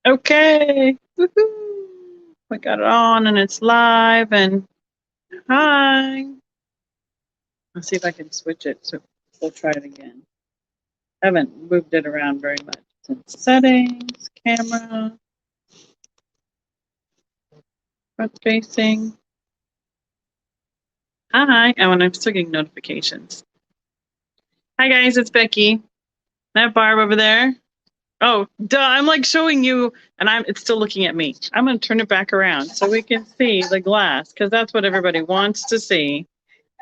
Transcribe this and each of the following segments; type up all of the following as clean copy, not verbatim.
Okay. Woohoo. We got it on and it's live and hi. Let's see if I can switch it. So we'll try it again. I haven't moved it around very much. Since settings, camera, front facing. Hi. Oh, and I'm still getting notifications. Hi guys, it's Becky. I have Barb over there. Oh, duh, I'm like showing you and it's still looking at me. I'm gonna turn it back around so we can see the glass because that's what everybody wants to see.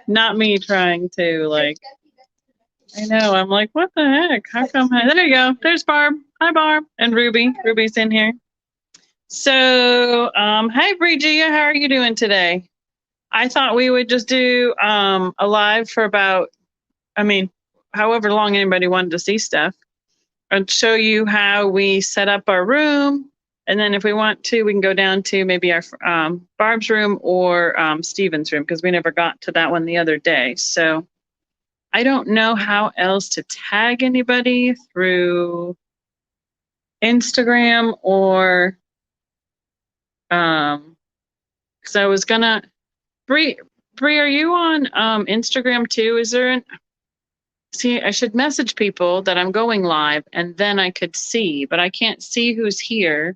Not me trying to like I know, I'm like, what the heck? How come there you go. There's Barb. Hi Barb. And Ruby. Ruby's in here. So hey Bridgia, how are you doing today? I thought we would just do a live for about however long anybody wanted to see stuff. And show you how we set up our room. And then if we want to, we can go down to maybe our Barb's room or Steven's room because we never got to that one the other day. So I don't know how else to tag anybody through Instagram or because I was gonna Bree, are you on Instagram too? Is there see, I should message people that I'm going live and then I could see, but I can't see who's here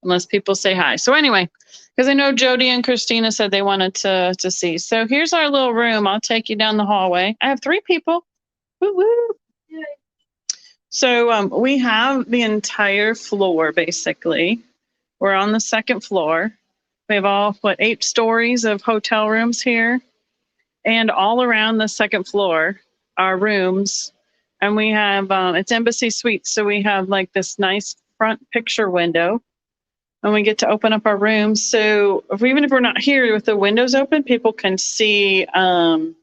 unless people say hi. So anyway, because I know Jody and Christina said they wanted to see. So here's our little room. I'll take you down the hallway. I have 3 people. Woo woo. So we have the entire floor basically. We're on the 2nd floor. We have 8 stories of hotel rooms here, and all around the 2nd floor are rooms. And we have it's Embassy Suites, so we have like this nice front picture window, and we get to open up our rooms. So even if we're not here with the windows open, people can see what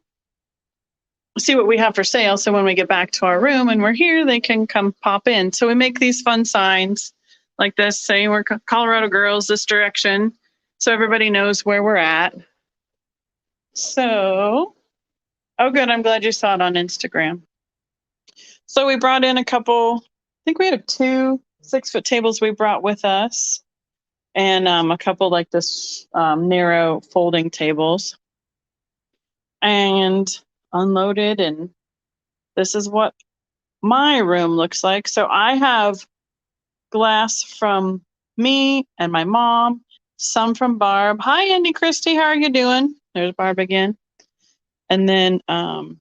we have for sale. So when we get back to our room and we're here, they can come pop in. So we make these fun signs like this, saying we're Colorado girls, this direction, so everybody knows where we're at. So, oh good, I'm glad you saw it on Instagram. So we brought in a couple, I think we have 2 6-foot tables we brought with us, and a couple like this narrow folding tables, and unloaded. And this is what my room looks like. So I have glass from me and my mom, some from Barb. Hi, Andy Christie, how are you doing? There's Barb again. And then and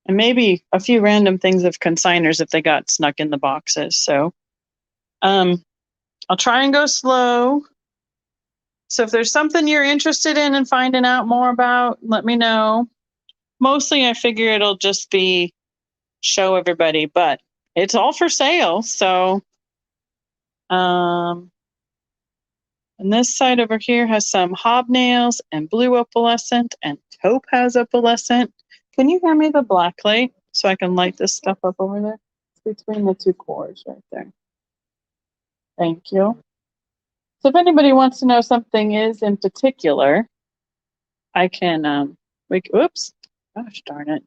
maybe a few random things of consigners if they got snuck in the boxes. So I'll try and go slow. So if there's something you're interested in and finding out more about, let me know. Mostly I figure it'll just be show everybody, but it's all for sale. So and this side over here has some hobnails and blue opalescent and topaz opalescent. Can you hand me the black light so I can light this stuff up over there? It's between the 2 cores right there. Thank you. So if anybody wants to know something is in particular, I can oops, gosh darn it.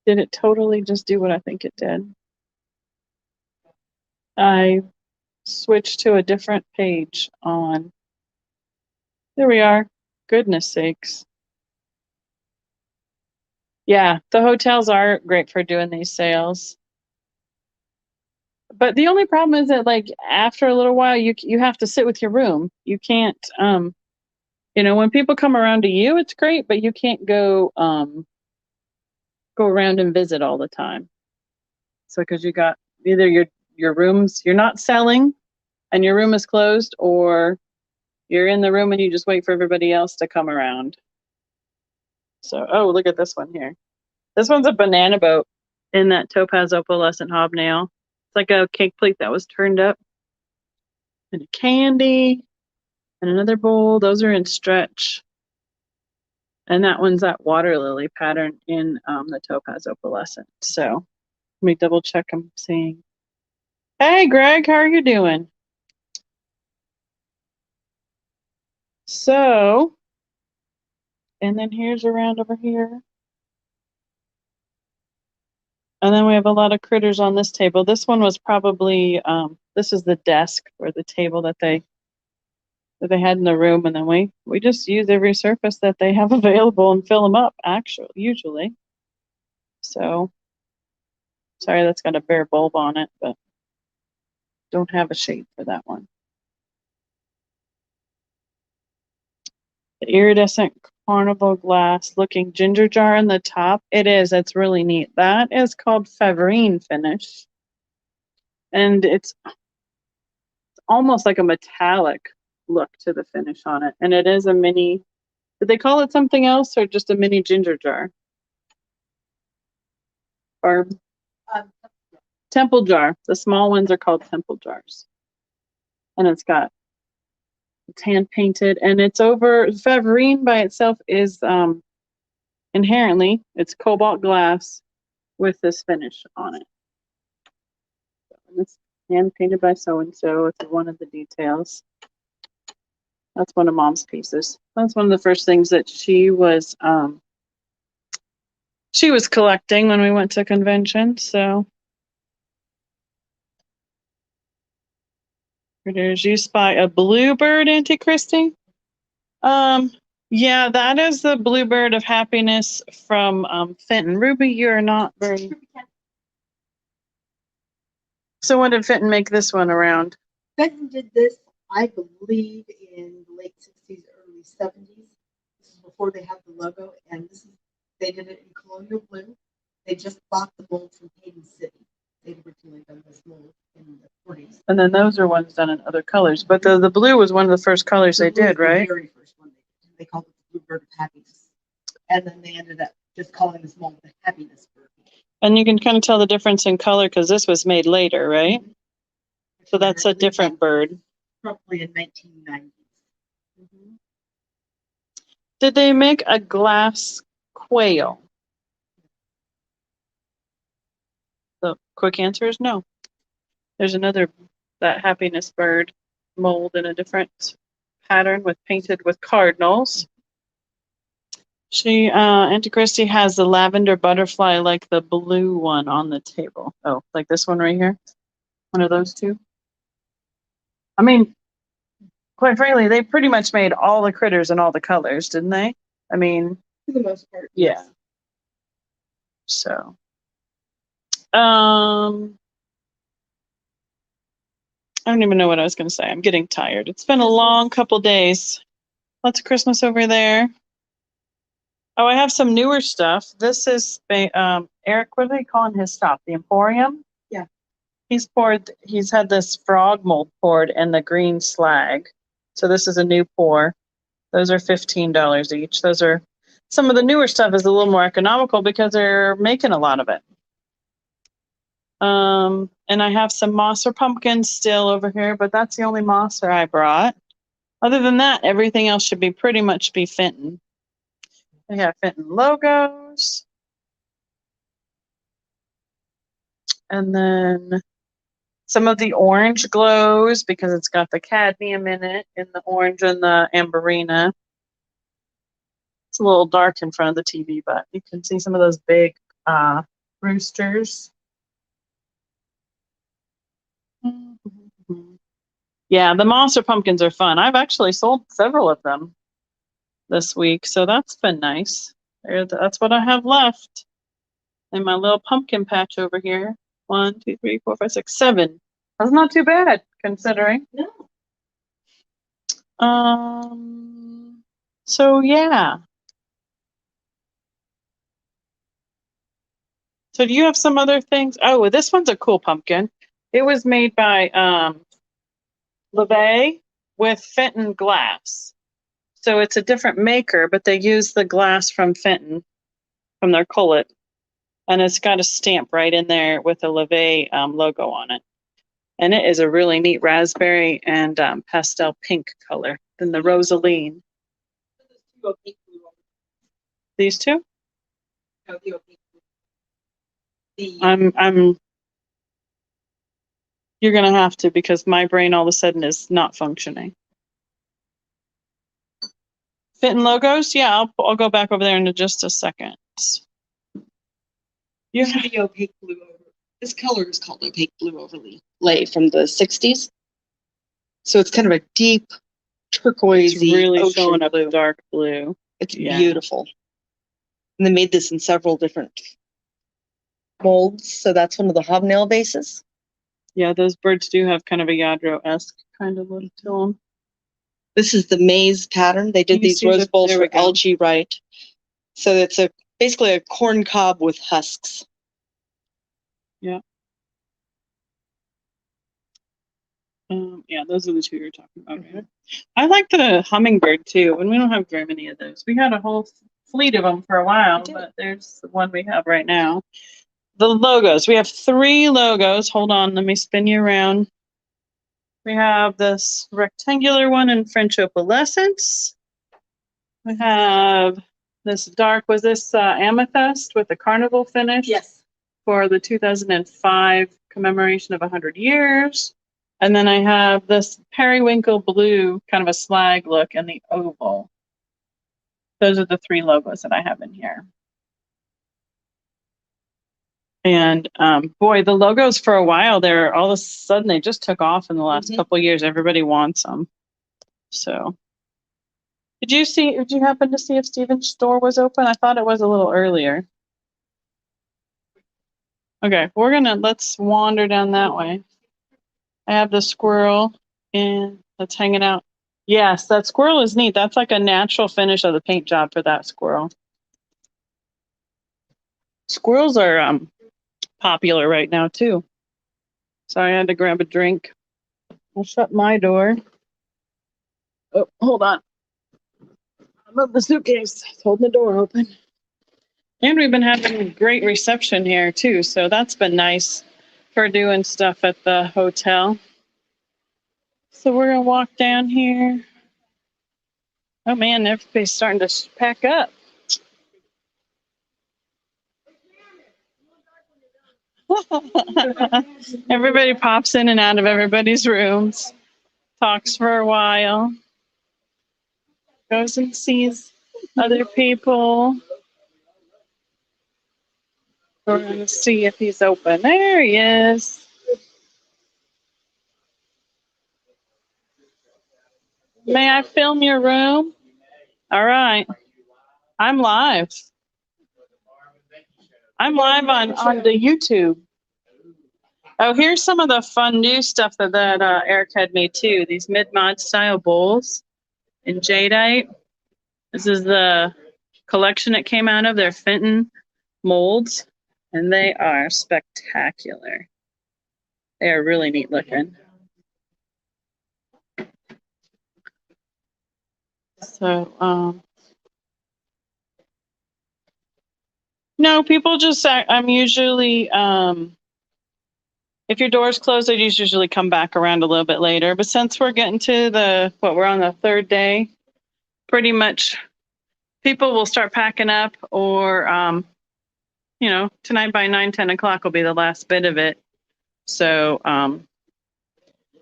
Did it totally just do what I think it did? I switched to a different page on. There we are. Goodness sakes. Yeah, the hotels are great for doing these sales. But the only problem is that like after a little while you have to sit with your room. You can't when people come around to you, it's great, but you can't go around and visit all the time. So because you got either your rooms, you're not selling and your room is closed, or you're in the room and you just wait for everybody else to come around. So, oh, look at this one here. This one's a banana boat in that topaz opalescent hobnail. It's like a cake plate that was turned up. And a candy and another bowl. Those are in stretch. And that one's that water lily pattern in the topaz opalescent. So let me double check I'm seeing. Hey, Greg, how are you doing? So, and then here's around over here. And then we have a lot of critters on this table. This one was probably this is the desk or the table that they had in the room, and then we just use every surface that they have available and fill them up, usually. So, sorry, that's got a bare bulb on it, but don't have a shade for that one. The iridescent carnival glass looking ginger jar in the top. It is. It's really neat. That is called Favrine finish. And it's almost like a metallic look to the finish on it. And it is a mini, did they call it something else or just a mini ginger jar? Or temple jar. The small ones are called temple jars. And it's hand painted, and it's over. Favrine by itself is inherently, it's cobalt glass with this finish on it. And it's hand painted by so and so. It's one of the details. That's one of Mom's pieces. That's one of the first things that she was collecting when we went to convention. So there's You Spy a Bluebird, Auntie Christy. Yeah, that is the Bluebird of Happiness from Fenton. Ruby, you're not very. So when did Fenton make this one around? Fenton did this, I believe, in the late 60s, early 70s. This is before they had the logo, and they did it in colonial blue. They just bought the mold from Hayden City. They'd originally done this mold in the 40s. And then those are ones done in other colors. But the blue was one of the first colors they did, right? The very first one they did. They called it the Bluebird of Happiness. And then they ended up just calling this mold the Happiness Bird. And you can kind of tell the difference in color because this was made later, right? Mm-hmm. So that's a different bird. Probably in 1990s. Mm-hmm. Did they make a glass quail? The quick answer is no. There's another, that happiness bird mold in a different pattern painted with cardinals. Auntie Christy has the lavender butterfly like the blue one on the table. Oh, like this one right here? One of those two? I mean, quite frankly, they pretty much made all the critters in all the colors, didn't they? I mean, for the most part. Yeah. Yes. So, I don't even know what I was going to say. I'm getting tired. It's been a long couple days. Lots of Christmas over there. Oh, I have some newer stuff. This is Eric. What are they calling his shop? The Emporium? Yeah. He's had this frog mold poured in the green slag. So this is a new pour. Those are $15 each. Those are some of the newer stuff is a little more economical because they're making a lot of it. And I have some Mosser pumpkins still over here, but that's the only Mosser I brought. Other than that, everything else should be pretty much be Fenton. We have Fenton logos. And then some of the orange glows because it's got the cadmium in it, in the orange and the amberina. It's a little dark in front of the TV, but you can see some of those big roosters. Yeah, the monster pumpkins are fun. I've actually sold several of them this week, so that's been nice. That's what I have left in my little pumpkin patch over here. 1, 2, 3, 4, 5, 6, 7. That's not too bad considering. No. So yeah. So do you have some other things? Oh, this one's a cool pumpkin. It was made by LeVay with Fenton glass. So it's a different maker, but they use the glass from Fenton, from their cullet. And it's got a stamp right in there with a LeVay logo on it. And it is a really neat raspberry and pastel pink color than the Rosaline. These two? No, the opaque blue. I'm you're gonna have to because my brain all of a sudden is not functioning. Fenton logos? Yeah, I'll go back over there in just a second. You have the opaque blue over. This color is called Opaque Blue overlay from the 60s. So it's kind of a deep turquoise, really ocean showing up blue. dark blue. It's beautiful. And they made this in several different molds. So that's one of the hobnail vases. Yeah, those birds do have kind of a Yadro-esque kind of look to them. This is the maze pattern. They did these rose bowls for LG Wright. So it's basically a corn cob with husks. Yeah. Yeah, those are the two you're talking about. Right? I like the hummingbird too, and we don't have very many of those. We had a whole fleet of them for a while, but there's the one we have right now. The logos. We have 3 logos. Hold on, let me spin you around. We have this rectangular one in French opalescence. We have this dark, was this amethyst with the carnival finish? Yes. For the 2005 commemoration of 100 years. And then I have this periwinkle blue, kind of a slag look, and the oval. Those are the 3 logos that I have in here. And boy, the logos for a while there, all of a sudden they just took off in the last couple of years. Everybody wants them. So, did you happen to see if Stephen's store was open? I thought it was a little earlier. Okay, let's wander down that way. I have the squirrel and that's hanging out. Yes, that squirrel is neat. That's like a natural finish of the paint job for that squirrel. Squirrels are popular right now too. So I had to grab a drink. I'll shut my door. Oh, hold on. I moved the suitcase. It's holding the door open. And we've been having a great reception here too. So that's been nice for doing stuff at the hotel. So we're going to walk down here. Oh man, everybody's starting to pack up. Everybody pops in and out of everybody's rooms, talks for a while, goes and sees other people. We're going to see if he's open. There he is. May I film your room? All right. I'm live. I'm live on the YouTube. Oh, here's some of the fun new stuff that Eric had made too. These mid-mod style bowls in jadeite. This is the collection it came out of. They're Fenton molds, and they are spectacular. They are really neat looking. So, no, people just, I'm usually, if your door's closed, I usually come back around a little bit later. But since we're getting to we're on the 3rd day, pretty much people will start packing up or, tonight by 9, 10 o'clock will be the last bit of it. So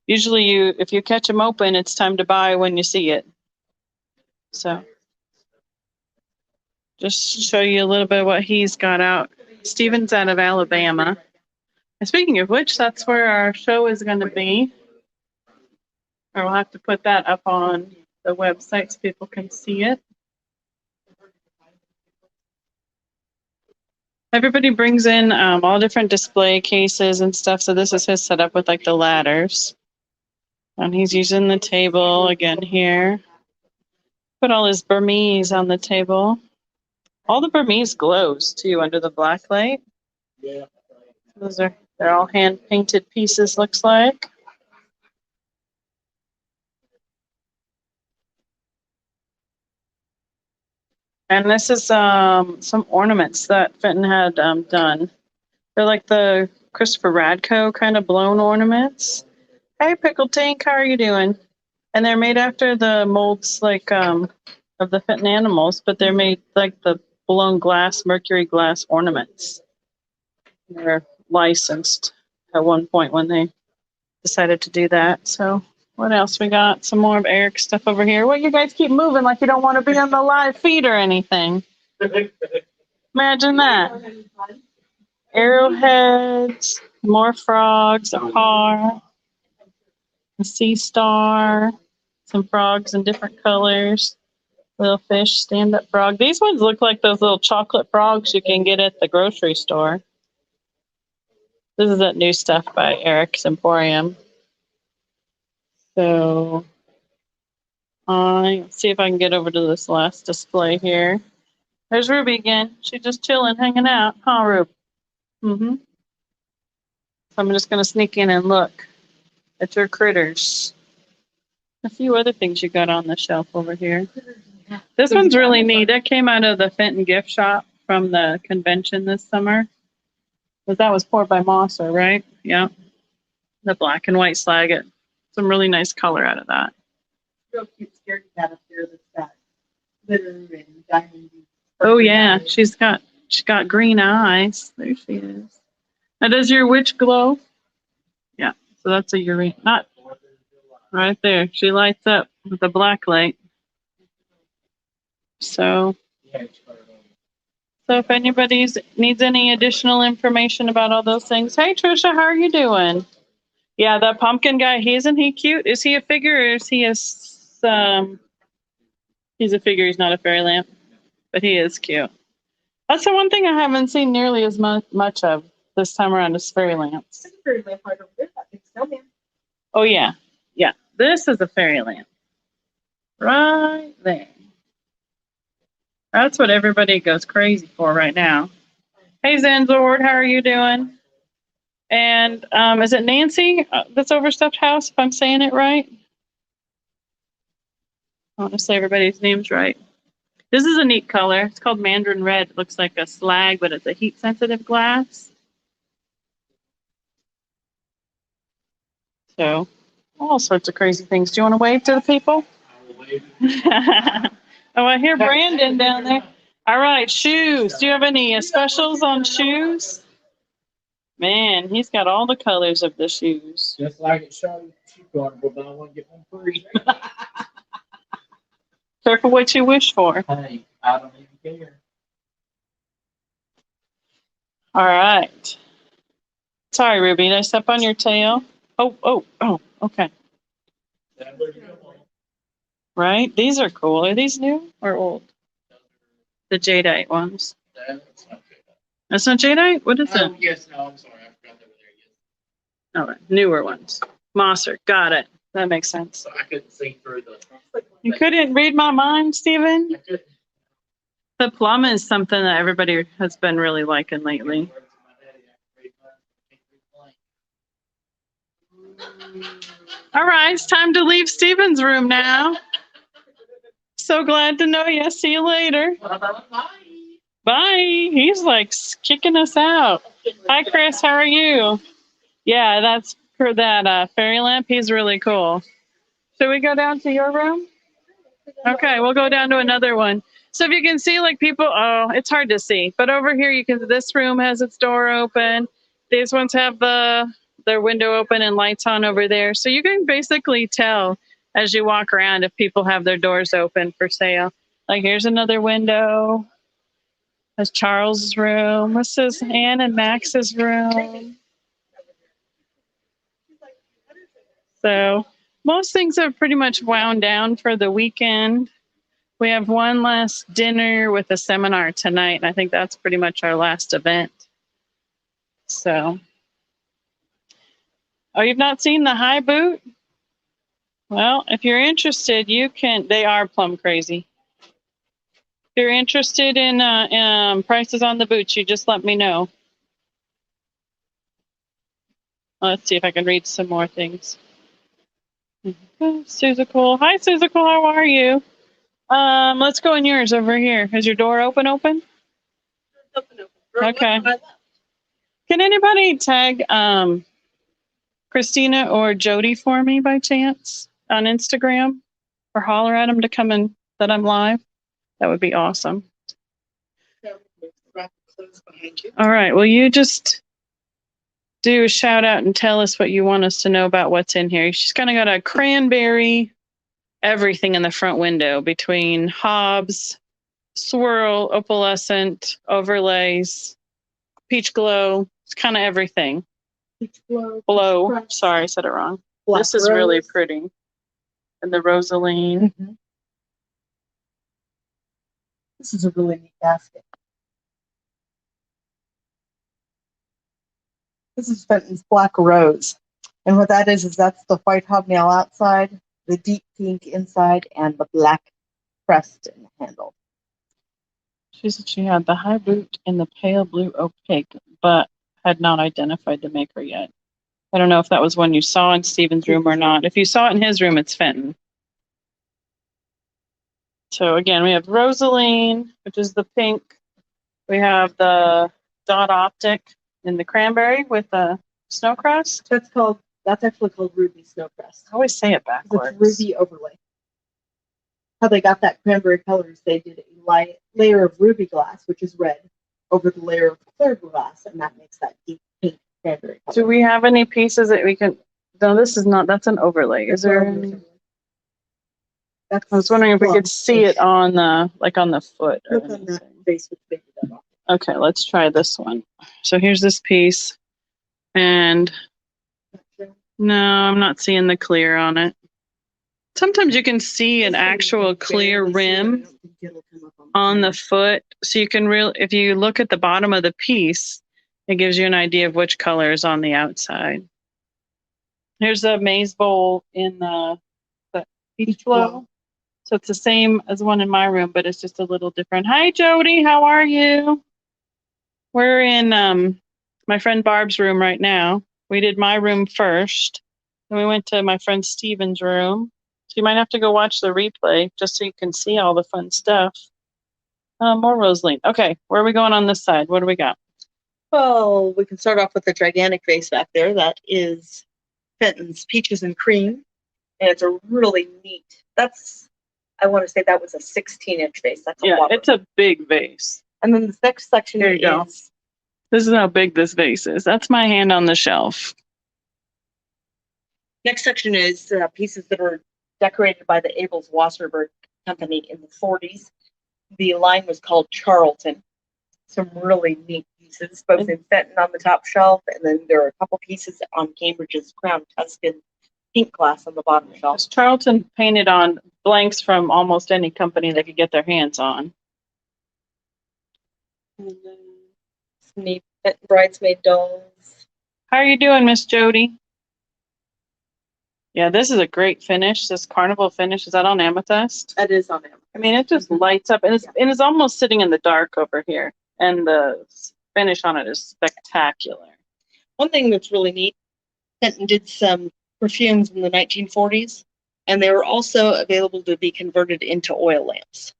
usually if you catch them open, it's time to buy when you see it. So just show you a little bit of what he's got out. Stephen's out of Alabama. And speaking of which, that's where our show is going to be. Or we'll have to put that up on the website so people can see it. Everybody brings in all different display cases and stuff. So this is his setup with like the ladders. And he's using the table again here. Put all his Burmese on the table. All the Burmese glows too under the black light. Yeah. They're all hand painted pieces, looks like. And this is some ornaments that Fenton had done. They're like the Christopher Radko kind of blown ornaments. Hey, Pickle Tank, how are you doing? And they're made after the molds like of the Fenton animals, but they're made like the blown glass, mercury glass ornaments. They're licensed at one point when they decided to do that. So what else we got? Some more of Eric's stuff over here. Well, you guys keep moving like you don't want to be on the live feed or anything. Imagine that. Arrowheads. More frogs, a car, a sea star, some frogs in different colors. Little fish, stand-up frog. These ones look like those little chocolate frogs you can get at the grocery store. This is that new stuff by Eric's Emporium. So, let's see if I can get over to this last display here. There's Ruby again. She's just chilling, hanging out. Huh, Rube? Mm-hmm. So I'm just going to sneak in and look at your critters. A few other things you got on the shelf over here. This one's really neat. That came out of the Fenton gift shop from the convention this summer. But that was poured by Mosser, right? Yeah. The black and white slag. It some really nice color out of that. Real cute scaredy cat up there that's got glitter and diamond. Oh yeah, she's got green eyes. There she is. Now does your witch glow? Yeah. So that's a urine. Not right there. She lights up with the black light. So if anybody needs any additional information about all those things, hey Trisha, how are you doing? Yeah, that pumpkin guy, isn't he cute? Is he a figure or is he he's a figure, he's not a fairy lamp, but he is cute. That's the one thing I haven't seen nearly as much of this time around is fairy lamps. There's a fairy lamp right over there. That big snowman. Oh yeah, yeah. This is a fairy lamp. Right there. That's what everybody goes crazy for right now. Hey Zanzord, how are you doing? And is it Nancy that's Overstuffed House, if I'm saying it right? I want to say everybody's name's right. This is a neat color. It's called Mandarin Red. It looks like a slag, but it's a heat-sensitive glass. So, all sorts of crazy things. Do you want to wave to the people? I will wave. Oh, I hear Brandon down there. All right, shoes. Do you have any specials on shoes? Man, he's got all the colors of the shoes. Just like it showed, she's going to buy one, get one free. Careful what you wish for. Hey, I don't even care. All right. Sorry, Ruby. Did I step on your tail? Oh, okay. Right? These are cool. Are these new or old? The jadeite ones. That's not jadeite? What is Oh, it? yes, no, I'm sorry. I forgot they were there. Yes. All right. Newer ones. Mosser. Got it. That makes sense. So I couldn't see through the. You couldn't read my mind, Steven? I couldn't. The plum is something that everybody has been really liking lately. All right, it's time to leave Steven's room now. So glad to know you. See you later. Bye. He's like kicking us out. Hi, Chris. How are you? Yeah, that's for that fairy lamp. He's really cool. Should we go down to your room? Okay, we'll go down to another one. So if you can see, like people, oh, it's hard to see, but over here you can. This room has its door open. These ones have their window open and lights on over there. So you can basically tell as you walk around if people have their doors open for sale. Like here's another window. That's Charles's room. This is Ann and Max's room. So most things are pretty much wound down for the weekend. We have one last dinner with a seminar tonight, and I think that's pretty much our last event. So, oh, you've not seen the high boot? Well, if you're interested, you can. They are plum crazy. If you're interested in prices on the boots, you just let me know. Let's see if I can read some more things. Suzical. Hi, Suzical. How are you? Let's go in yours over here. Is your door open? Open. Okay. Can anybody tag Christina or Jody for me by chance on Instagram, or holler at them to come in that I'm live? That would be awesome. All right. Well, you just do a shout out and tell us what you want us to know about what's in here. She's kind of got a cranberry everything in the front window between hobs, swirl, opalescent, overlays, peach glow. It's kind of everything. Peach blow. Blow. Crust, Sorry, I said it wrong. black This is really rose. pretty. And the Rosaline. Mhm. This is a really neat basket. This is Fenton's Black Rose. And what that is that's the white hobnail outside, the deep pink inside, and the black crest in the handle. She said she had the high boot and the pale blue opaque, but had not identified the maker yet. I don't know if that was one you saw in Stephen's room or not. If you saw it in his room, it's Fenton. So again, we have Rosaline, which is the pink. We have the dot optic in the cranberry with the snow crest. That's actually called Ruby Snowcrest. I always say it It's backwards. ruby overlay. How they got that cranberry color is they did a light layer of ruby glass, which is red, over the layer of clear glass, and that makes that deep pink cranberry color. Do we have any pieces that we can? No, this is not. That's an overlay. Is there? I was wondering if we could see it on the on the foot. Or Look on that face with the baby off. Okay, let's try this one. So here's this piece, and no, I'm not seeing the clear on it. Sometimes you can see an actual clear rim on the foot, so you can if you look at the bottom of the piece, it gives you an idea of which color is on the outside. Here's a maize bowl in the peach blow. So it's the same as one in my room, but it's just a little different. Hi, Jody. How are you? We're in my friend Barb's room right now. We did my room first. Then we went to my friend Steven's room. So you might have to go watch the replay just so you can see all the fun stuff. More Rosaline. Okay, where are we going on this side? What do we got? Well, we can start off with the gigantic vase back there. That is Fenton's Peaches and Cream. And it's a really neat, I want to say that was a 16-inch vase. That's a lot. It's a big vase. And then the next section Here you go. This is how big this vase is. That's my hand on the shelf. Next section is pieces that were decorated by the Abels Wasserberg Company in the 40s. The line was called Charlton. Some really neat pieces, both in Fenton on the top shelf, and then there are a couple pieces on Cambridge's Crown Tuscan pink glass on the bottom shelf. Charlton painted on blanks from almost any company they could get their hands on. And then some neat Fenton bridesmaid dolls. How are you doing, Miss Jody? Yeah, this is a great finish. This carnival finish, is that on amethyst? That is on amethyst. I mean, it just lights up, and it's almost sitting in the dark over here. And the finish on it is spectacular. One thing that's really neat, Fenton did some perfumes in the 1940s, and they were also available to be converted into oil lamps.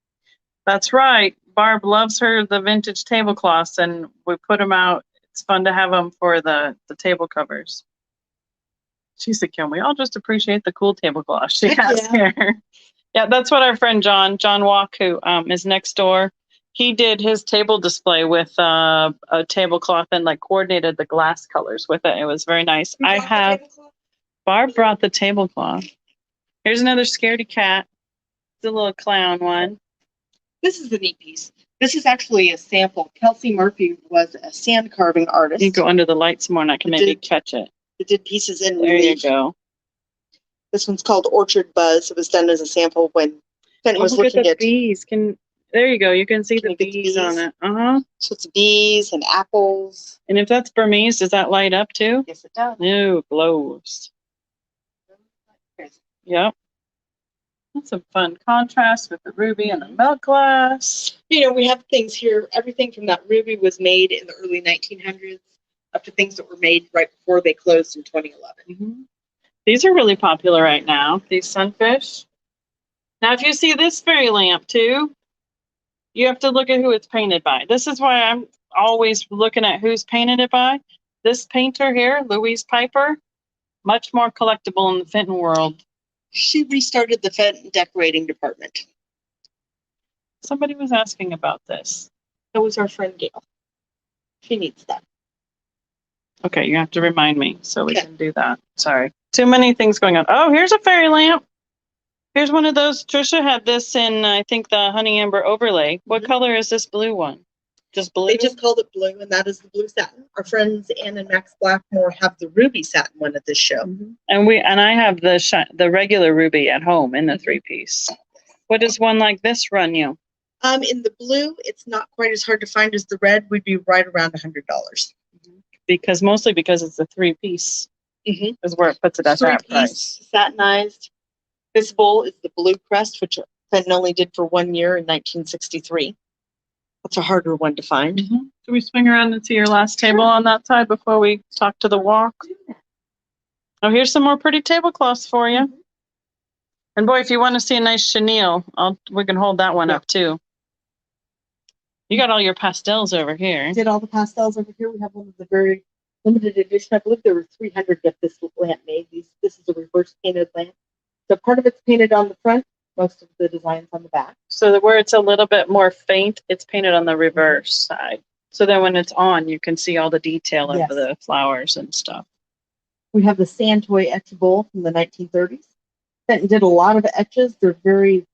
That's right. Barb loves the vintage tablecloths, and we put them out. It's fun to have them for the table covers. She said, can we all just appreciate the cool tablecloth she has here? Yeah, that's what our friend John Walk, who is next door, he did his table display with a tablecloth and coordinated the glass colors with it. It was very nice. Barb brought the tablecloth. Here's another scaredy cat. It's a little clown one. This is the neat piece. This is actually a sample. Kelsey Murphy was a sand carving artist. You go under the light some more and I can maybe catch it. It did pieces in There relief. you go. This one's called Orchard Buzz. It was done as a sample when Fenton was look looking at the bees. There you go. You can see the bees on it. So it's bees and apples. And if that's Burmese, does that light up too? Yes, it does. No, it glows. Yep. That's some fun contrast with the ruby and the milk glass. We have things here. Everything from that ruby was made in the early 1900s up to things that were made right before they closed in 2011. Mm-hmm. These are really popular right now, these sunfish. Now, if you see this fairy lamp too, you have to look at who it's painted by. This is why I'm always looking at who's painted it by. This painter here, Louise Piper, much more collectible in the Fenton world. She restarted the Fenton decorating department. Somebody was asking about this. That was our friend Gail. She needs that. Okay, you have to remind me so we can do that. Sorry. Too many things going on. Oh, here's a fairy lamp. Here's one of those. Trisha had this in, I think, the Honey Amber overlay. What color is this blue one? Just blue? They just called it blue, and that is the blue satin. Our friends Ann and Max Blackmore have the ruby satin one at this show. Mhm. And I have the regular ruby at home in the 3-piece. What does one like this run you? In the blue, it's not quite as hard to find as the red. We'd be right around $100. Mostly because it's a 3-piece Mm-hmm. is where it puts it at that price. Three-piece, satinized. This bowl is the blue crest, which Fenton only did for 1 year in 1963. That's a harder one to find. Mm-hmm. Can we swing around and see your last table on that side before we talk to the walk? Oh, here's some more pretty tablecloths for you. Mm-hmm. And boy, if you want to see a nice chenille, we can hold that one up too. You got all your pastels over here. Did all the pastels over here. We have one of the very limited edition. I believe there were 300 that this lamp made. This is a reverse painted lamp. So part of it's painted on the front, most of the designs on the back. So where it's a little bit more faint, it's painted on the reverse side. So then when it's on, you can see all the detail of the flowers and stuff. We have the sand toy etch bowl from the 1930s. Fenton did a lot of etches. They're very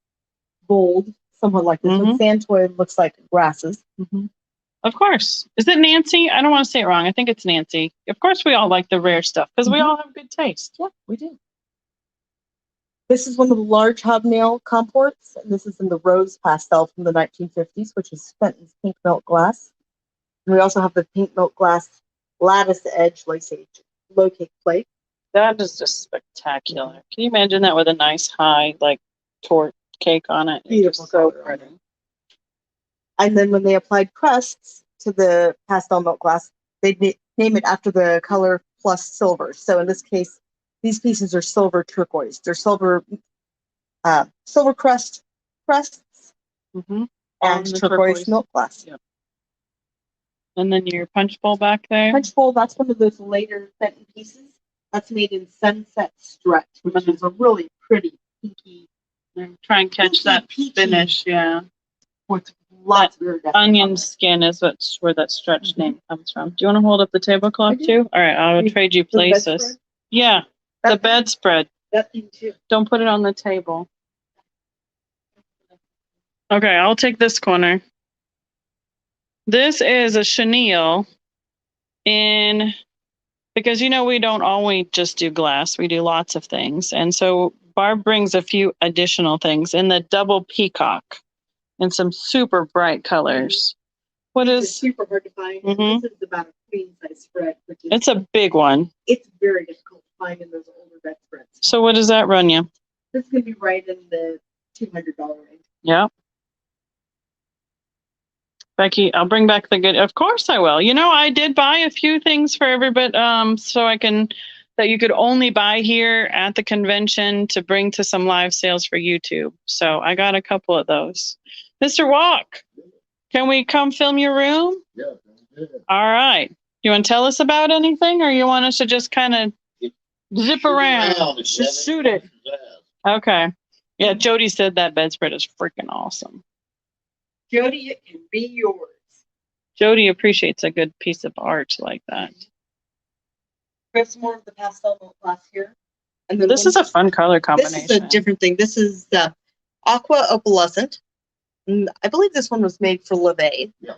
bold, somewhat like this one. Sand toy looks like grasses. Of course. Is it Nancy? I don't want to say it wrong. I think it's Nancy. Of course, we all like the rare stuff because we all have good taste. Yeah, we do. This is one of the large hobnail comports, and this is in the rose pastel from the 1950s, which is Fenton's pink milk glass. And we also have the pink milk glass lattice edge lace edge low cake plate. That is just spectacular. Can you imagine that with a nice high torte cake on it? Beautiful, so pretty. And then when they applied crusts to the pastel milk glass, they name it after the color plus silver. So in this case, these pieces are silver turquoise. They're silver crusts and turquoise milk glass. Yep. And then your punch bowl back there. Punch bowl, that's one of those later Fenton pieces. That's made in Sunset Stretch, which is a really pretty pinky. Try and catch that finish, with lots of onion skin is where that stretch name comes from. Do you want to hold up the tablecloth too? All right, I'll trade you places. Yeah, the bedspread. That thing too. Don't put it on the table. Okay, I'll take this corner. This is a chenille because we don't always just do glass. We do lots of things. And so Barb brings a few additional things in the double peacock and some super bright colors. It's super hard to find. This is about a queen size spread. It's a big one. It's very difficult to find in those older bedspreads. So what does that run you? This is going to be right in the $200 range. Yeah. Becky, I'll bring back the good. Of course I will. I did buy a few things for everybody, so that you could only buy here at the convention to bring to some live sales for YouTube. So I got a couple of those. Mr. Walk, can we come film your room? Yeah. All right. You want to tell us about anything, or you want us to just kind of zip around? Just shoot it. Okay. Yeah, Jody said that bedspread is freaking awesome. Jody, it can be yours. Jody appreciates a good piece of art like that. We have some more of the pastel milk glass here. And then this is a fun color combination. This is a different thing. This is aqua opalescent. I believe this one was made for LeVay. Yeah.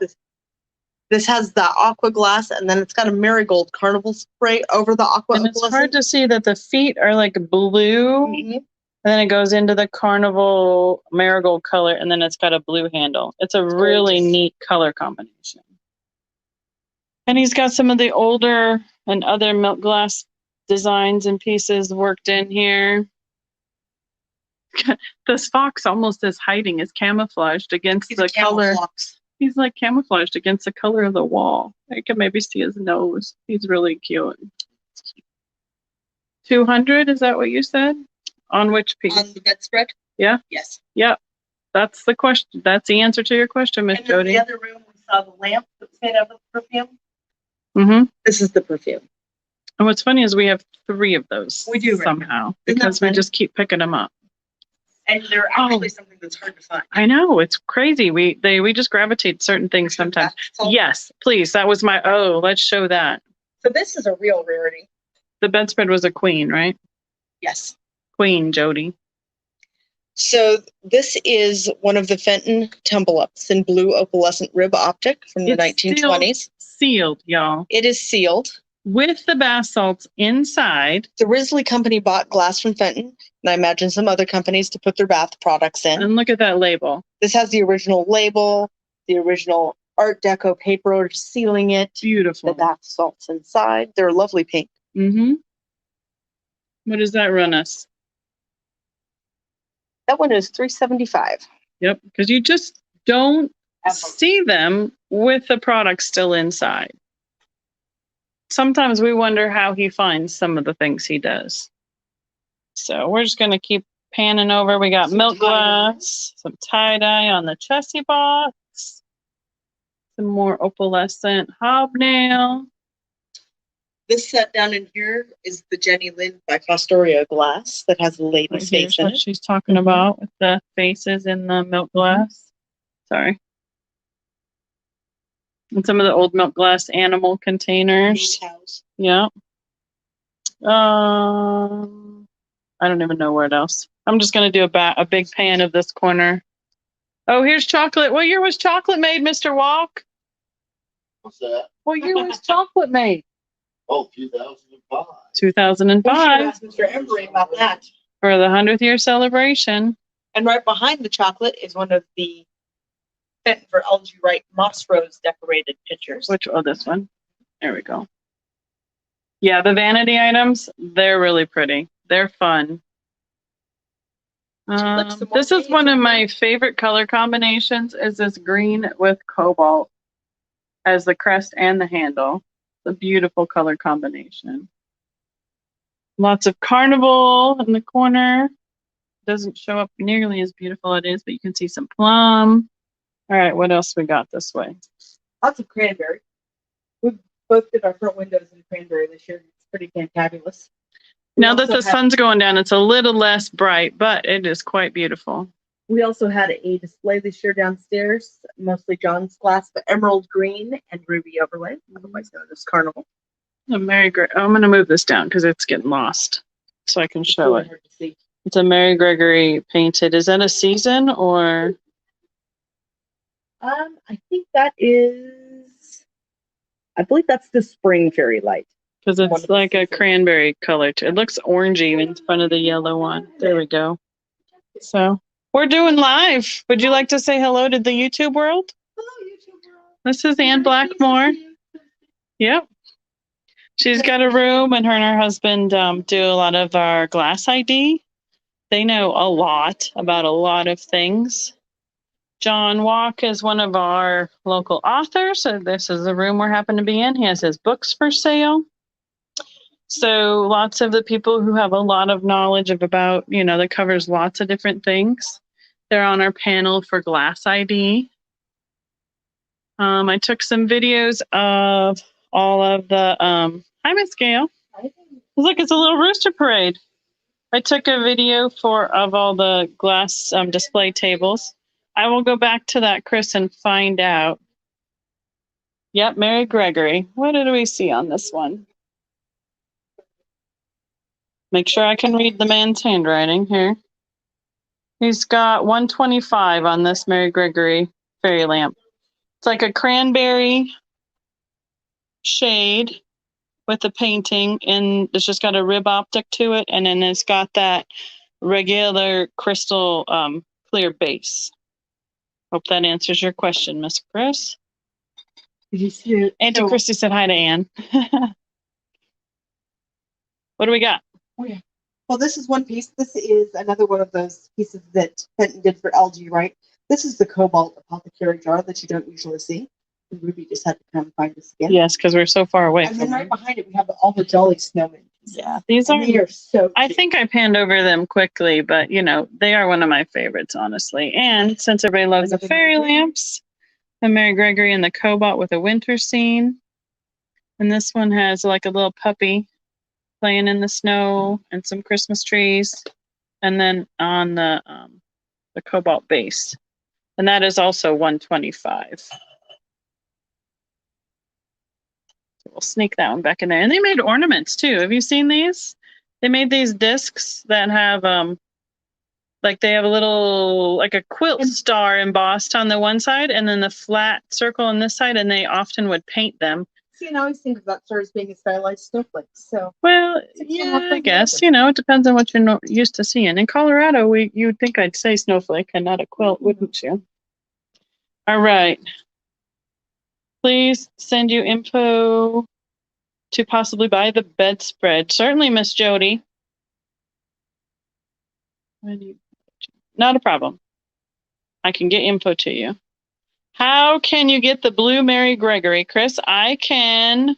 This has the aqua glass, and then it's got a marigold carnival spray over the aqua and opalescent. It's hard to see that the feet are like blue. And then it goes into the carnival marigold color, and then it's got a blue handle. It's a really neat color combination. And he's got some of the older and other milk glass designs and pieces worked in here. This fox almost is hiding, is camouflaged against the color. He's like camouflaged against the color of the wall. I can maybe see his nose. He's really cute. 200, is that what you said? On which piece? On the bedspread? Yeah? Yes. Yep. That's the question. That's the answer to your question, Miss Jody. In the other room, we saw the lamp that was made out of perfume. This is the perfume. And what's funny is we have 3 of those. We do somehow because we just keep picking them up. And they're actually something that's hard to find. I know, it's crazy. We just gravitate certain things sometimes. Yes, please. That was my let's show that. So this is a real rarity. The bedspread was a queen, right? Yes. Queen Jody. So this is one of the Fenton tumble ups in blue opalescent rib optic from the It's still 1920s. sealed, y'all, It is sealed. with the bath salts inside. The Risley company bought glass from Fenton, and I imagine some other companies to put their bath products in. And look at that label. This has the original label, the original Art Deco paper sealing it, Beautiful. the bath salts inside. They're a lovely pink. Mm-hmm. What does that run us? That one is $375. Yep, because you just don't Ever. see them with the product still inside. Sometimes we wonder how he finds some of the things he does. So we're just going to keep panning over. We got Some milk tie-dye. glass, some tie-dye on the chessie box, some more opalescent hobnail. This set down in here is the Jenny Lind by Fostoria glass that has a Right, lady's here's face in what it. she's talking about with the faces in the milk glass. Sorry. And some of the old milk glass animal containers. Cows. Yeah. I don't even know where else. I'm just gonna do a big pan of this corner. Oh, here's chocolate. What year was chocolate made, Mr. Walk? What's that? What year was chocolate made? Oh, 2005. 2005 ask Mr. Embry about that. for the 100th year celebration. And right behind the chocolate is one of the Fenton for L.G. Wright moss rose decorated pictures. This one. There we go. Yeah, the vanity items, they're really pretty. They're fun. like some more This is beige one of in my favorite color combinations is this green with cobalt as the crest and the handle. It's a beautiful color combination. Lots of carnival in the corner. Doesn't show up nearly as beautiful it is, but you can see some plum. All right, what else we got this way? Lots of cranberry. We both did our front windows in cranberry this year. It's pretty fantabulous. Now that the sun's going down, it's a little less bright, but it is quite beautiful. We also had a display this year downstairs, mostly John's glass, but emerald green and ruby overlay, otherwise known as carnival. I'm going to move this down because it's getting lost so I can show Really it. hard to see. It's a Mary Gregory painted. Is that a season or? I think that is, I believe that's the spring fairy light. Because One of it's the like a seasons. cranberry color too. It looks orangey in front of the yellow one. There we go. So we're doing live. Would you like to say hello to the YouTube world? Hello, YouTube world. This is Ann Blackmore. Yep. She's got a room, and her husband do a lot of our glass ID. They know a lot about a lot of things. John Walk is one of our local authors, so this is the room we're happen to be in. He has his books for sale. So lots of the people who have a lot of knowledge about, that covers lots of different things. They're on our panel for Glass ID. I took some videos of all of the, hi, Miss Gail. Look, it's a little rooster parade. I took a video of all the glass display tables. I will go back to that, Chris, and find out. Yep, Mary Gregory. What did we see on this one? Make sure I can read the man's handwriting here. He's got 125 on this Mary Gregory fairy lamp. It's like a cranberry shade with the painting, and it's just got a rib optic to it, and then it's got that regular crystal clear base. Hope that answers your question, Miss Chris. Did you see it? Auntie Christy said hi to Ann. What do we got? Well, this is one piece. This is another one of those pieces that Fenton did for LG, right? This is the cobalt apothecary jar that you don't usually see. Ruby just had to come find this again. Yes, because we're so far away And from then right it. behind it, we have all the Jolly Snowmen. Yeah, these And they are. are so I cute. think I panned over them quickly, but they are one of my favorites, honestly. And since everybody loves the Another fairy Mary Gregory. lamps, the Mary Gregory and the cobalt with a winter scene. And this one has like a little puppy playing in the snow and some Christmas trees. And then on the cobalt base. And that is also 125. So we'll sneak that one back in there. And they made ornaments too. Have you seen these? They made these discs that have Like they have a little, like a quilt star embossed on the one side and then the flat circle on this side, and they often would paint them. See, and I always think of that star as being a stylized snowflake. So Well, So yeah, what I does guess, happen? you know, it depends on what you're used to seeing. In Colorado, you'd think I'd say snowflake and not a quilt, wouldn't you? All right. Please send you info to possibly buy the bedspread. Certainly, Miss Jody. Not a problem. I can get info to you. How can you get the blue Mary Gregory, Chris? I can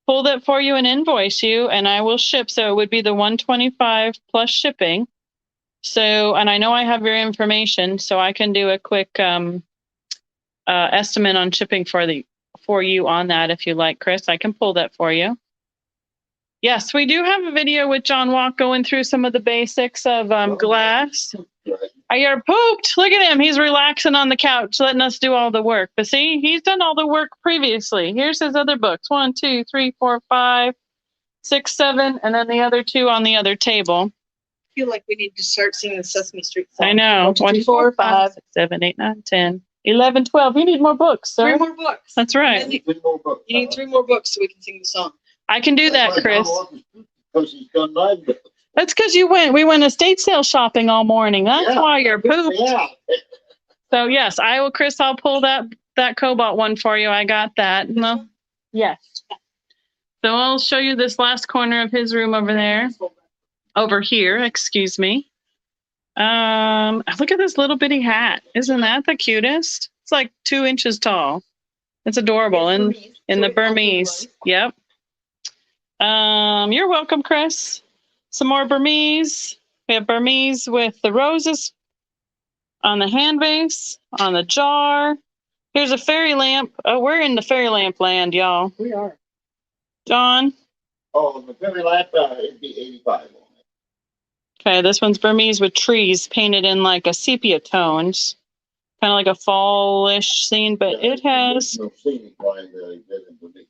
pull that for you and invoice you, and I will ship. So it would be the $125 plus shipping. So, and I know I have your information, so I can do a quick estimate on shipping for you on that if you like, Chris. I can pull that for you. Yes, we do have a video with John Walk going through some of the basics of glass. You're pooped. Look at him. He's relaxing on the couch, letting us do all the work. But see, he's done all the work previously. Here's his other books. 1, 2, 3, 4, 5, 6, 7, and then the other 2 on the other table. I feel like we need to start singing the Sesame Street song. I know. 1, 2, 3, 4, 5, 6, 7, 8, 9, 10, 11, 12. You need more books, sir. 3 more books. That's right. You need 3 more books so we can sing the song. I can do that, Chris. Because he's done 9 books. That's because we went estate sale shopping all morning. That's why you're pooped. Yeah. So yes, I will, Chris. I'll pull that Cobalt one for you. I got that. No, yes. So I'll show you this last corner of his room over there. Over here, excuse me. Look at this little bitty hat. Isn't that the cutest? It's like 2 inches tall. It's adorable. And in the Burmese. Yep. You're welcome, Chris. Some more Burmese. We have Burmese with the roses on the hand vase, on the jar. Here's a fairy lamp. Oh, we're in the fairy lamp land, y'all. we are. John. Oh, the fairy lamp, it'd be 85 on it. Okay, this one's Burmese with trees painted in like a sepia tones. Kind of like a fall-ish scene, but it has... No scenic line that he did in Burmese.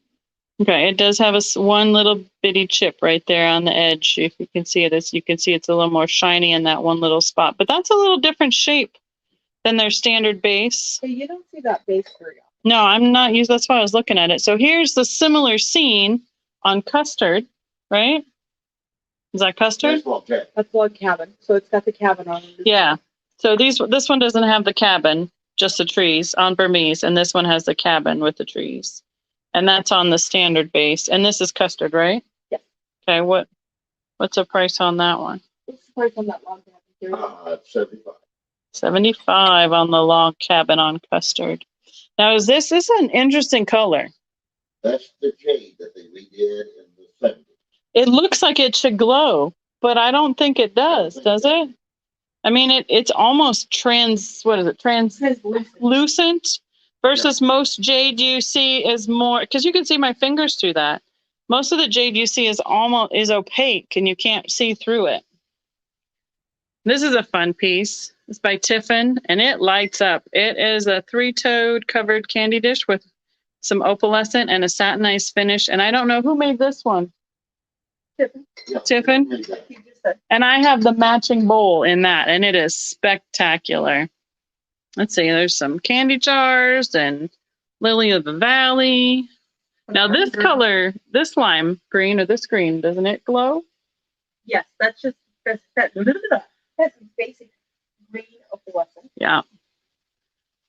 Okay, it does have one little bitty chip right there on the edge. If you can see it, you can see it's a little more shiny in that one little spot. But that's a little different shape than their standard base. Hey, you don't see that base very often. No, I'm not used. That's why I was looking at it. So here's the similar scene on Custard, right? Is that Custard? That's log cabin. So it's got the cabin on it. Yeah. So this one doesn't have the cabin, just the trees on Burmese, and this one has the cabin with the trees. And that's on the standard base. And this is Custard, right? Yeah. Okay, what's the price on that one? What's the price on that log cabin? 75. 75 on the log cabin on Custard. Now, this is an interesting color. That's the jade that they redid in the 70s. It looks like it should glow, but I don't think it does it? I mean, it's almost translucent versus most jade you see is more, because you can see my fingers through that. Most of the jade you see is opaque and you can't see through it. This is a fun piece. It's by Tiffin and it lights up. It is a 3-toed covered candy dish with some opalescent and a satinized finish. And I don't know who made this one. Tiffin. And I have the matching bowl in that, and it is spectacular. Let's see, there's some candy jars and Lily of the Valley. Now this color, this lime green or this green, doesn't it glow? Yes, that's basic green opalescent. Yeah.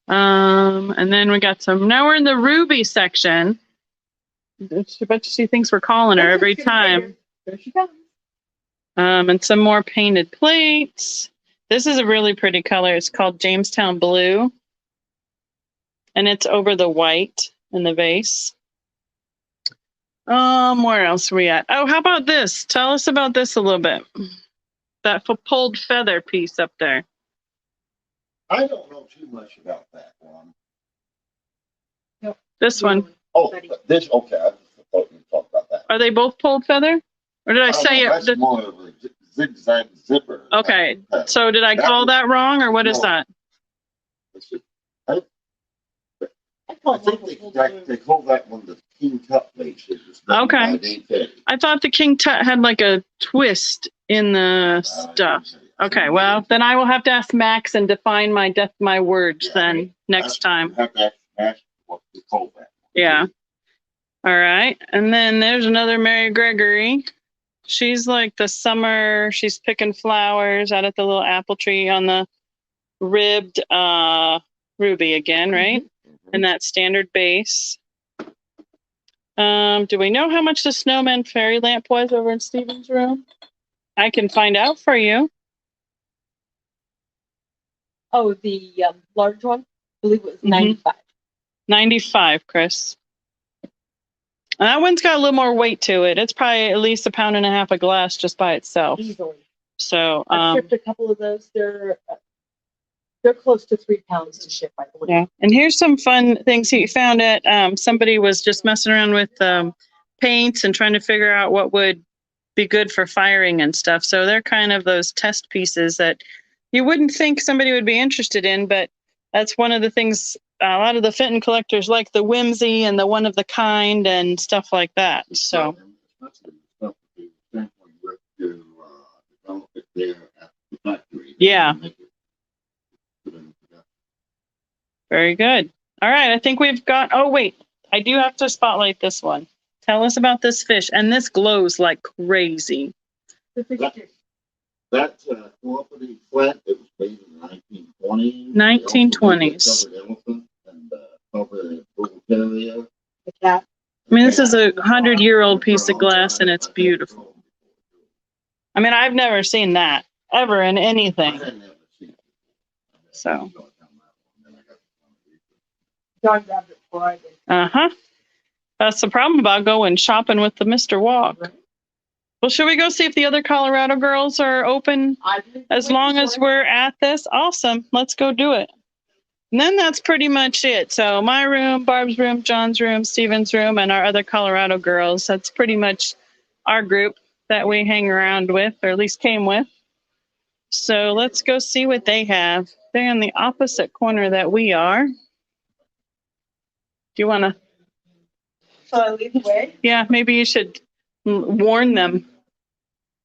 And then we got now we're in the ruby section. I bet she thinks we're calling her every time. There she comes. And some more painted plates. This is a really pretty color. It's called Jamestown Blue. And it's over the white in the vase. Where else are we at? Oh, how about this? Tell us about this a little bit. That pulled feather piece up there. I don't know too much about that one. This one. Oh, this, okay, I thought you talked about that. Are they both pulled feather? Or did I say it? That's more of a zigzag zipper. Okay, so did I call that wrong, or what is that? I think they call that one the King Tut base. Okay. I thought the King Tut had like a twist in the stuff. Okay, well, then I will have to ask Max and define my words Yeah. then next time. Have to ask what we call that. Yeah. All right. And then there's another Mary Gregory. She's like the summer, she's picking flowers out at the little apple tree on the ribbed ruby again, right? And that standard base. Do we know how much the snowman fairy lamp was over in Stephen's room? I can find out for you. Oh, the large one, I believe it was Mhm. 95. 95, Chris. And that one's got a little more weight to it. It's probably at least 1.5 pounds of glass just by itself. Easily. So, I've shipped a couple of those. They're close to 3 pounds to ship, I believe. yeah. And here's some fun things he found at, somebody was just messing around with paints and trying to figure out what would be good for firing and stuff. So they're kind of those test pieces that you wouldn't think somebody would be interested in, but that's one of the things a lot of the Fenton collectors like, the whimsy and the one of the kind and stuff like that. So Develop it there at the factory. Yeah. Make it put it in production. very good. All right, I think we've got, oh wait, I do have to spotlight this one. Tell us about this fish. And this glows like crazy. That's a cooperative flat that was made in the 1920s. 1920s. Covered elephant and covered bull terrier. The cat. I mean, this is a 100-year-old piece of glass and it's beautiful. I mean, I've never seen that ever in I anything. had never seen it. So. John grabbed it before I did. Uh-huh. That's the problem about going shopping with the Mr. Walk. Right. Well, should we go see if the other Colorado girls are open I believe as long as we're at this? Awesome. Let's go do it. And then that's pretty much it. So my room, Barb's room, John's room, Steven's room, and our other Colorado girls. That's pretty much our group that we hang around with, or at least came with. So let's go see what they have. They're in the opposite corner that we are. Do you want to? So I lead the way. Yeah, maybe you should warn them.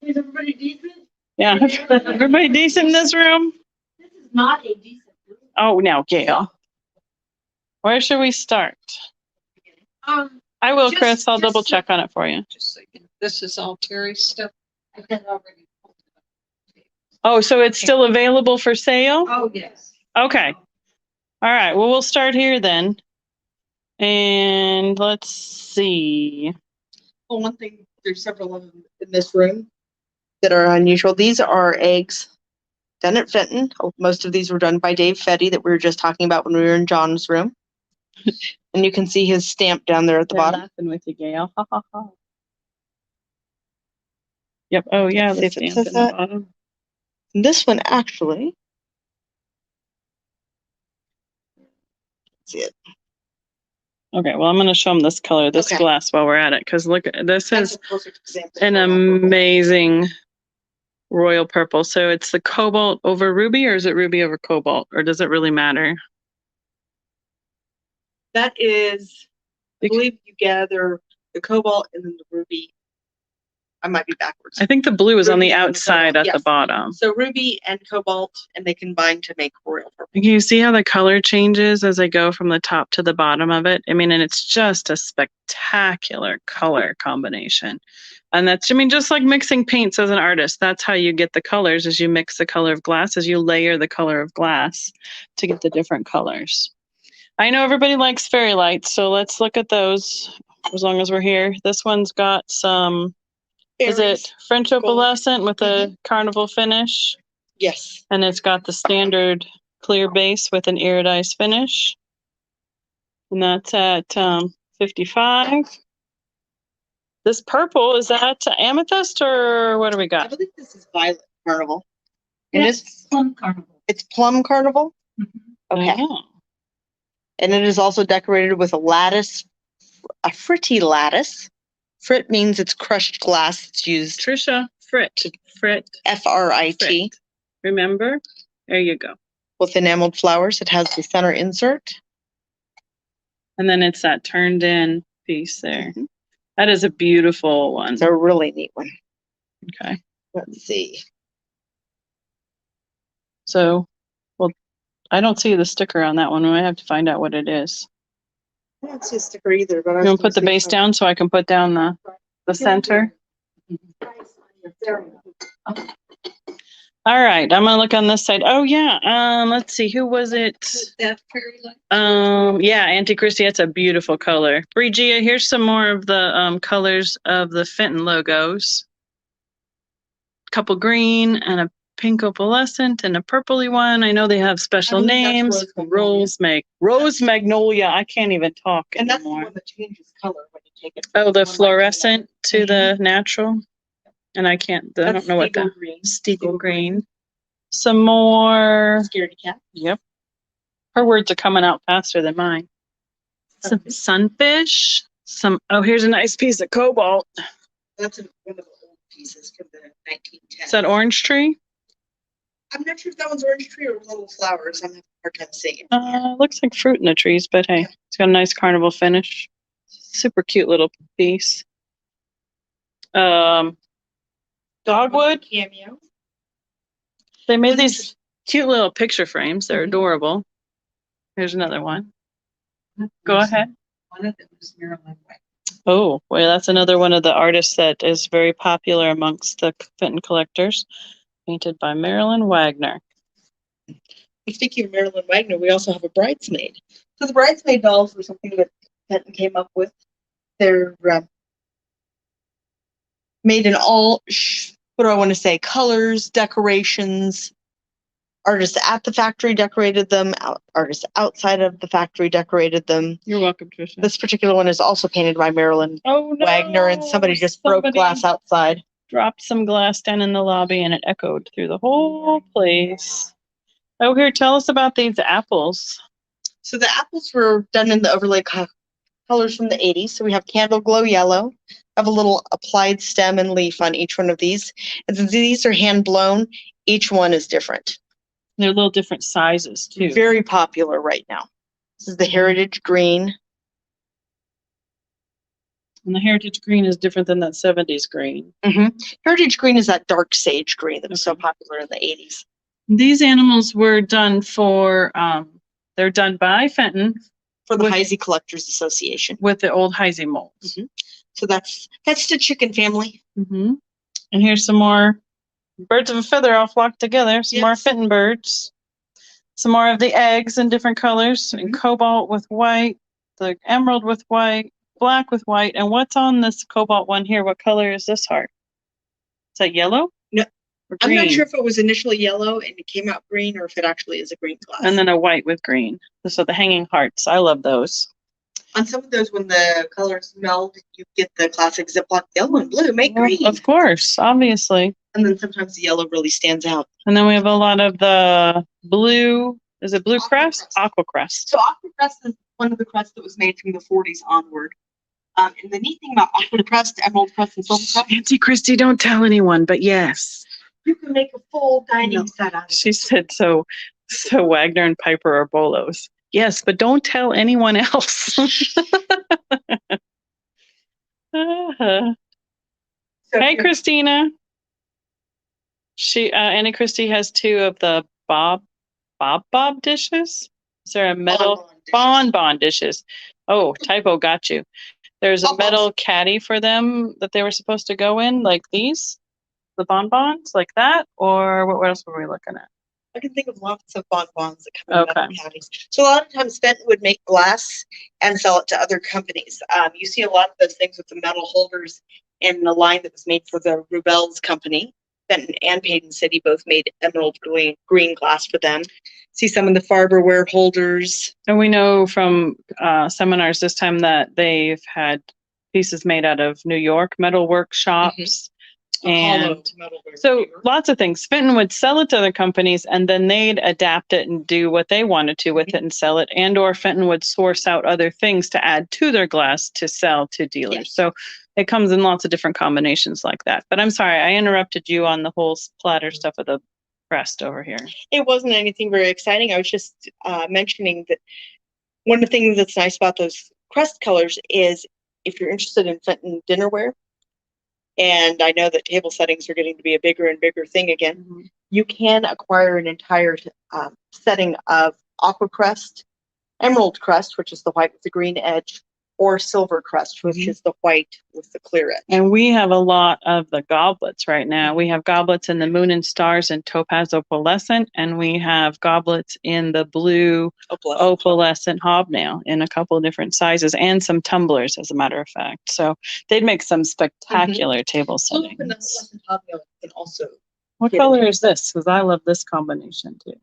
Is everybody decent? Yeah, everybody decent in this room? This is not a decent room. Oh, now, Gail. Where should we start? I will, Just- Chris. I'll just double so- check on it for you. Just so you know, this is all Terry's stuff. I had already. pulled it up. Oh, so it's still available for sale? Oh, yes. Okay. All right. Well, we'll start here then. And let's see. Well, one thing, there's several of them in this room that are unusual. These are eggs done at Fenton. Most of these were done by Dave Fetty that we were just talking about when we were in John's room. And you can see his stamp down there at the They're bottom. laughing with you, Gail. Ha, ha, ha. Yep. Oh, yeah. See The if it stamp says in the that. bottom. This one actually, see it. Okay. Well, I'm going to show them this color, this Okay. glass while we're at it. Because look, this That's is a closer example. an amazing royal purple. So it's the cobalt over ruby, or is it ruby over cobalt, or does it really matter? That is, I believe you gather the cobalt and then the ruby. I might be backwards. I think the blue is on the Ruby and outside cobalt, at the yes. bottom. So ruby and cobalt, and they combine to make royal purple. Can you see how the color changes as I go from the top to the bottom of it? I mean, and it's just a spectacular color combination. And that's, I mean, just like mixing paints as an artist, that's how you get the colors, as you mix the color of glass, as you layer the color of glass to get the different colors. I know everybody likes fairy lights, so let's look at those as long as we're here. This one's got some, is it French opalescent with a carnival finish? Yes. And it's got the standard clear base with an iridized finish. And that's at 55. This purple, is that amethyst or what do we I got? believe this is violet carnival. And Yes, this, Plum Carnival. it's plum carnival. Mhm. Okay. Oh, And it is also decorated with a lattice, a fritty lattice. Frit means it's crushed glass. It's used Trisha, Frit. F-R-I-T Frit. Remember? There you go. with enameled flowers. It has the center insert. And then it's that turned in piece there. Mhm. That is a beautiful one. It's a really neat one. Okay. Let's see. So, well, I don't see the sticker on that one. We might have to find out what it is. I don't see a sticker either, but I You was want to gonna put the say base something. down so I can put down the center? All right, I'm gonna look on this side. Oh yeah, let's see, who was it? That fairy light. Yeah, Auntie Christie, that's a beautiful color. Brigia, here's some more of the colors of the Fenton logos. Couple green and a pink opalescent and a purpley one. I know they have special believe that's names. Rose Magnolia. Rose Magnolia. I can't even talk And that's the anymore. one that changes color when you take it. Oh, the One by fluorescent to another. the natural. And I can't, I That's don't know what the Stiegel green. Stiegel green. Some more. Scaredy cat. Yep. Her words are coming out faster than mine. Some sunfish. Oh, here's a nice piece of cobalt. That's one of the old pieces from the 1910s. Is that orange tree? I'm not sure if that one's orange tree or little flowers. I'm having a hard time seeing it. Looks like fruit in the trees, but hey, it's got a nice carnival finish. Super cute little piece. Dogwood. Cameo. They made these cute little picture frames. They're adorable. Here's another one. Go ahead. One of them was Marilyn White. Oh, well, that's another one of the artists that is very popular amongst the Fenton collectors. Painted by Marilyn Wagner. Speaking of Marilyn Wagner, we also have a bridesmaid. So the bridesmaid dolls were something that Fenton came up with. They're made in all, what do I want to say, colors, decorations. Artists at the factory decorated them. Artists outside of the factory decorated them. You're welcome, Tricia. This particular one is also painted by Marilyn Oh, no. Wagner, and somebody just broke glass outside. Dropped some glass down in the lobby and it echoed through the whole place. Oh, here, tell us about these apples. So the apples were done in the overlay colors from the 80s. So we have Candle Glow Yellow. Have a little applied stem and leaf on each one of these. And since these are hand blown, each one is different. They're little different sizes too. Very popular right now. This is the Heritage Green. And the Heritage Green is different than that 70s green. Heritage Green is that dark sage green that was so popular in the 80s. These animals were done for, they're done by Fenton. For the With- Heisey Collectors Association. With the old Heisey molds. So that's the chicken family. And here's some more birds of a feather all flocked together. Some more Yes. Fenton birds. Some more of the eggs in different colors. And cobalt with white, the emerald with white, black with white. And what's on this cobalt one here? What color is this heart? Is that yellow? No. Or I'm green? not sure if it was initially yellow and it came out green or if it actually is a green glass. And then a white with green. So the hanging hearts. I love those. On some of those, when the colors meld, you get the classic Ziploc yellow and blue, make Well, green. of course, obviously. And then sometimes the yellow really stands out. And then we have a lot of the blue. Is it blue crest? Aqua crest. So aqua crest is one of the crests that was made from the 40s onward. And the neat thing about aqua crest, emerald crest, and silver crest, Auntie Christie, don't tell anyone, but yes. you can make a full dining set out of it. She said so Wagner and Piper are bolos. Yes, but don't tell anyone else. So Hey, if you're- Christina. Annie Christie has two of the Bob dishes. Is there a metal bonbon dishes? Oh, typo got you. There's a Bonbons. metal caddy for them that they were supposed to go in, like these, the bonbons, like that, or what else were we looking at? I can think of lots of bonbons that come in metal Okay. caddies. So a lot of times Fenton would make glass and sell it to other companies. You see a lot of those things with the metal holders in the line that was made for the Rubel's company. Fenton and Payton City both made emerald green glass for them. See some of the Farberware holders. And we know from seminars this time that they've had pieces made out of New York metal workshops. And so lots of things. Fenton would sell it to other companies and then they'd adapt it and do what they wanted to with it and sell it. And or Fenton would source out other things to add to their glass to sell to dealers. Yes. So it comes in lots of different combinations like that. But I'm sorry, I interrupted you on the whole platter stuff of the crest over here. It wasn't anything very exciting. I was just mentioning that one of the things that's nice about those crest colors is if you're interested in Fenton dinnerware, and I know that table settings are getting to be a bigger and bigger thing again, you can acquire an entire setting of aqua crust, emerald crust, which is the white with the green edge, or silver crust, which is the white with the clear edge. And we have a lot of the goblets right now. We have goblets in the moon and stars and topaz opalescent, and we have goblets in the blue opalescent hobnail in a couple of different sizes, and some tumblers, as a matter of fact. So they'd make some spectacular table Tulip and the settings. opalescent hobnail can also What get color is this? Because I love this combination too.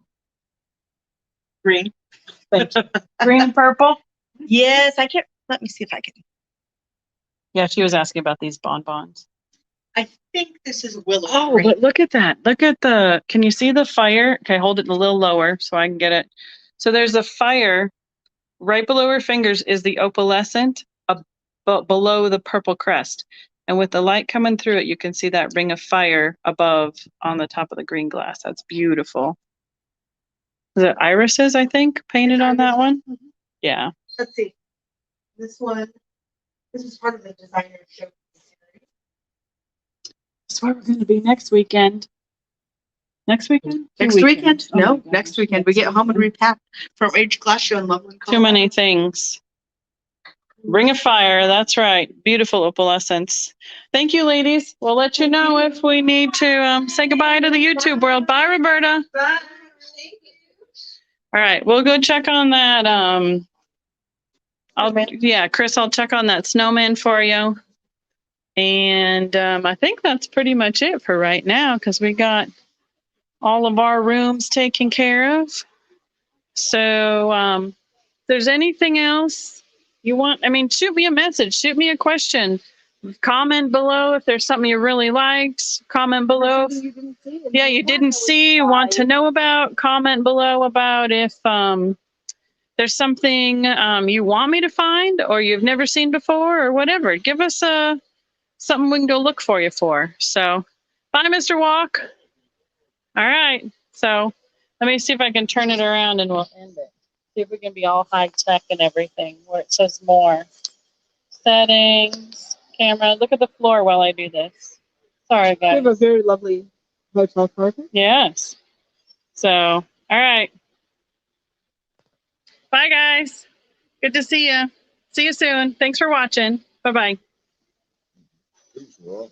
green. Thank you. Green and purple. Yes, I can't. Let me see if I can. Yeah, she was asking about these bonbons. I think this is willow. Oh, green. but look at that. Look at the, can you see the fire? Okay, hold it a little lower so I can get it. So there's a fire right below her fingers is the opalescent, but below the purple crest. And with the light coming through it, you can see that ring of fire above on the top of the green glass. That's beautiful. Is it irises, I think, painted on that one? Mhm. Yeah. Let's see. This one, this is part of the designer show series. That's where we're going to be next weekend. Next weekend? Next Two weekend? weekends. Oh my No, gosh, next weekend. We get home and repack from Age Glass Show in Loveland, Too many things. Ring of fire. That's right. Beautiful opalescence. Thank you, ladies. We'll let you know if we need to say goodbye to the YouTube world. Bye, Roberta. Bye. All right. We'll go check on that. Yeah, Chris, I'll check on that snowman for you. And I think that's pretty much it for right now because we got all of our rooms taken care of. So if there's anything else you want, I mean, shoot me a message, shoot me a question, comment below if there's something you really liked, comment below. Yeah, you didn't see, want to know about, comment below about if there's something you want me to find or you've never seen before or whatever. Give us something we can go look for you for. So bye, Mr. Walk. All right. So let me see if I can turn it around and we'll end it. See if we can be all high tech and everything where it says more. Settings, camera. Look at the floor while I do this. Sorry, We have a guys. very lovely hotel carpet. Yes. So, all right. Bye, guys. Good to see you. See you soon. Thanks for watching. Bye-bye. These were all-